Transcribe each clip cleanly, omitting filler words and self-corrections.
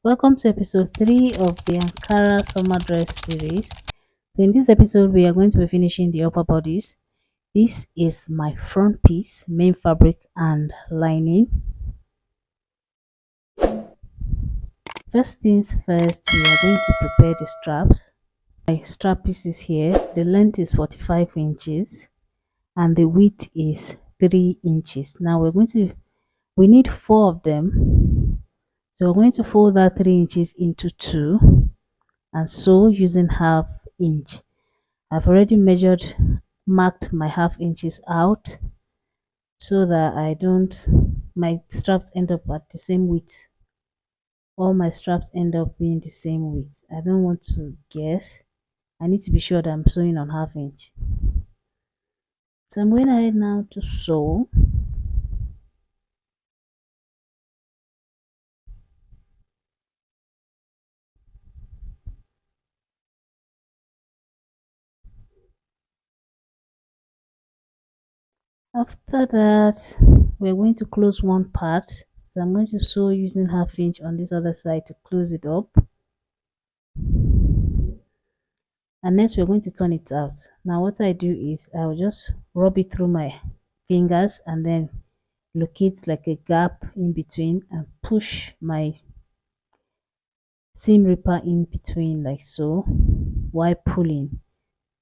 Welcome to episode 3 of the Ankara Summer Dress series. So, in this episode, we are going to be finishing the upper bodice. This is my front piece, main fabric, and lining. First things first, we are going to prepare the straps. My strap piece is here. The length is 45 inches and the width is 3 inches. Now, we need 4 of them. So, we're going to fold that 3 inches into 2 and sew using half inch. I've already marked my half inches out so that my straps end up at the same width. All my straps end up being the same width. I don't want to guess. I need to be sure that I'm sewing on half inch. So I'm going ahead now to sew. After that, we're going to close one part. So I'm going to sew using half inch on this other side to close it up. And next we're going to turn it out. Now what I do is I'll just rub it through my fingers and then locate like a gap in between and push my seam ripper in between like so while pulling.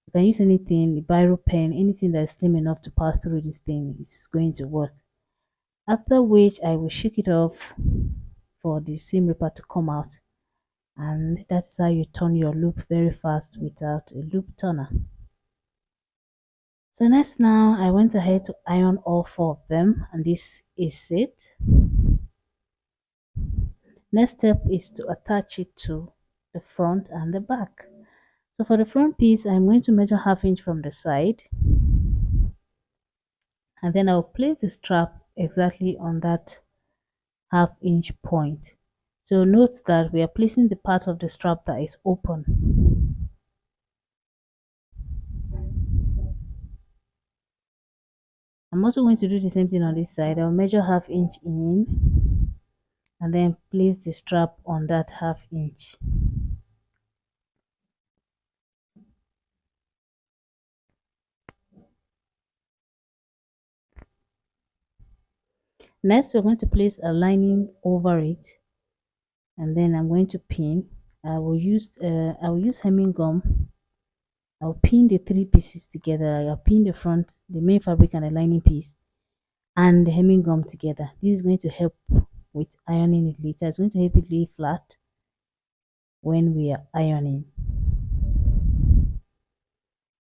You can use anything, a biro pen, anything that is slim enough to pass through this thing is going to work. After which I will shake it off for the seam ripper to come out, and that's how you turn your loop very fast without a loop turner. So next, now I went ahead to iron all 4 of them, and this is it. Next step is to attach it to the front and the back. So for the front piece, I'm going to measure half inch from the side, and then I'll place the strap exactly on that half inch point. So note that we are placing the part of the strap that is open. I'm also going to do the same thing on this side. I'll measure half inch in and then place the strap on that half inch. Next, we're going to place a lining over it, and then I'm going to pin. I will use hemming gum. I'll pin the 3 pieces together. I'll pin the front, the main fabric, and the lining piece, and the hemming gum together. This is going to help with ironing it later. It's going to help it lay flat when we are ironing.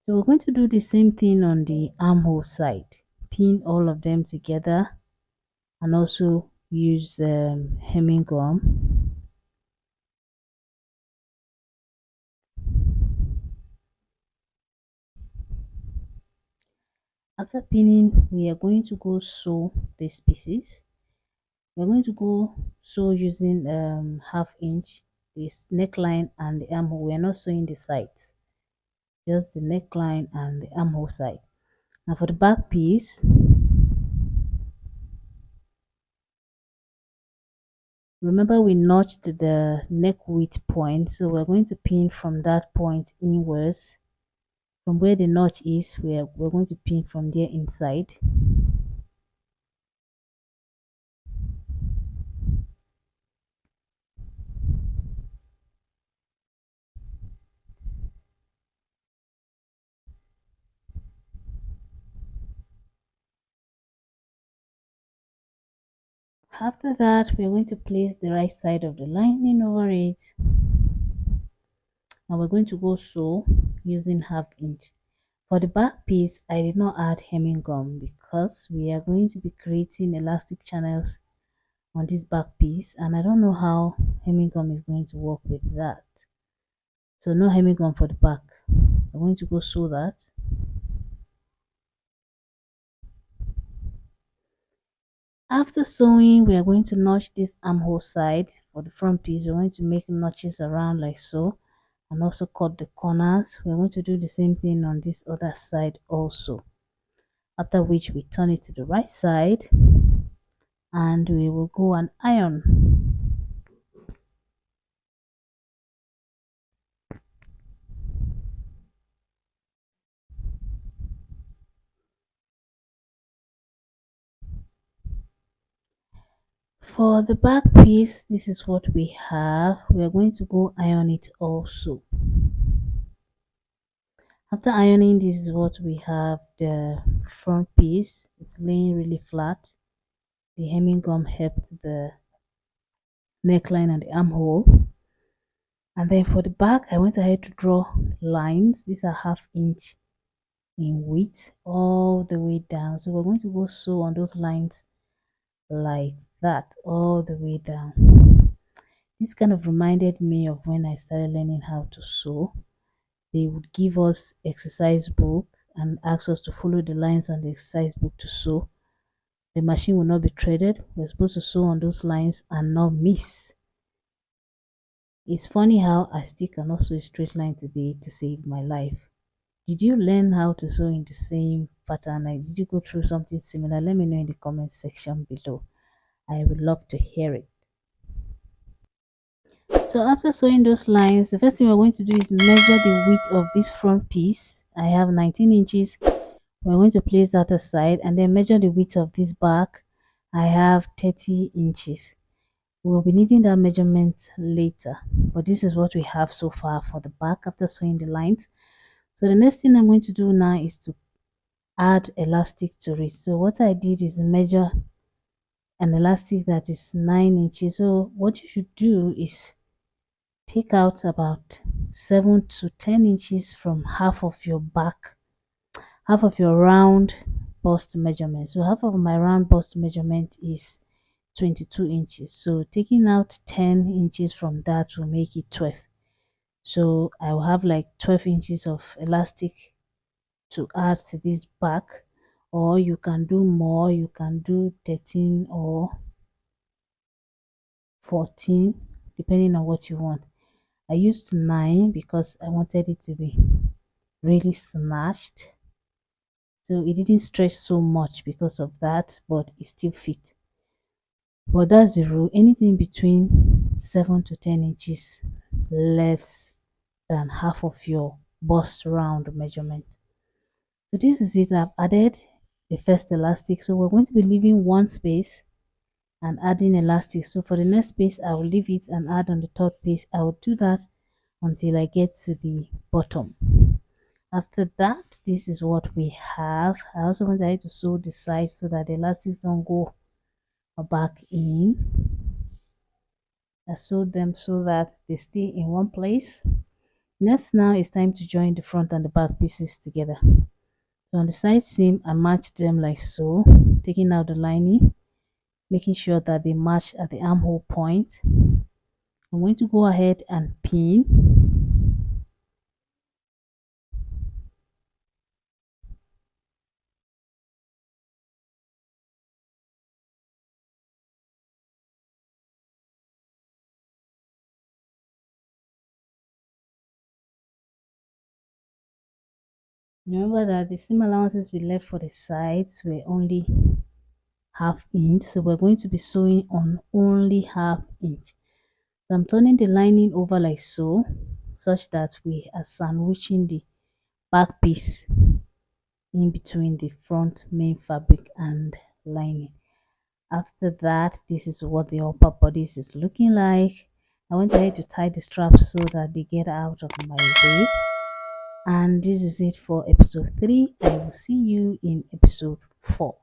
So we're going to do the same thing on the armhole side. Pin all of them together and also use hemming gum. After pinning, we are going to go sew these pieces. We're going to go sew using half inch, this neckline and the armhole. We are not sewing the sides, just the neckline and the armhole side. Now for the back piece, remember we notched the neck width point, so we're going to pin from that point inwards. From where the notch is, we're going to pin from there inside. After that, we're going to place the right side of the lining over it, and we're going to go sew using half inch. For the back piece, I did not add hemming gum because we are going to be creating elastic channels on this back piece, and I don't know how hemming gum is going to work with that. So no hemming gum for the back. I'm going to go sew that. After sewing, we are going to notch this armhole side. For the front piece, we're going to make notches around like so, and also cut the corners. We're going to do the same thing on this other side also, after which we turn it to the right side and we will go and iron. For the back piece, this is what we have. We are going to go iron it also. After ironing, this is what we have. The front piece, it's laying really flat. The hemming gum helped the neckline and the armhole. And then for the back, I went ahead to draw lines. These are 1/2 inch in width all the way down. So we're going to go sew on those lines like that all the way down. This kind of reminded me of when I started learning how to sew. They would give us exercise book and ask us to follow the lines on the exercise book to sew. The machine will not be threaded. We're supposed to sew on those lines and not miss. It's funny how I still cannot sew a straight line today to save my life. Did you learn how to sew in the same pattern? Like, did you go through something similar? Let me know in the comment section below. I would love to hear it. So after sewing those lines, the first thing we're going to do is measure the width of this front piece. I have 19 inches. We're going to place that aside and then measure the width of this back. I have 30 inches. We'll be needing that measurement later, but this is what we have so far for the back after sewing the lines. So the next thing I'm going to do now is to add elastic to it. So what I did is measure an elastic that is 9 inches. So what you should do is take out about 7 to 10 inches from half of your back, half of your round bust measurement. So half of my round bust measurement is 22 inches. So taking out 10 inches from that will make it 12. So I will have like 12 inches of elastic to add to this back, or you can do more. You can do 13 or 14 depending on what you want. I used 9 because I wanted it to be really snatched, so it didn't stretch so much because of that, but it still fit. But that's the rule. Anything between 7 to 10 inches less than half of your bust round measurement. So this is it. I've added the first elastic, so we're going to be leaving one space and adding elastic. So for the next space, I will leave it and add on the third piece. I will do that until I get to the bottom. After that, this is what we have. I also wanted to sew the sides so that the elastics don't go back in. I sewed them so that they stay in one place. Next, now it's time to join the front and the back pieces together. So on the side seam, I matched them like so, taking out the lining, making sure that they match at the armhole point. I'm going to go ahead and pin. Remember that the seam allowances we left for the sides were only 1/2 inch, so we're going to be sewing on only 1/2 inch. So I'm turning the lining over like so, such that we are sandwiching the back piece in between the front main fabric and lining. After that, this is what the upper bodice is looking like. I went ahead to tie the straps so that they get out of my way. And this is it for episode 3. I will see you in episode 4.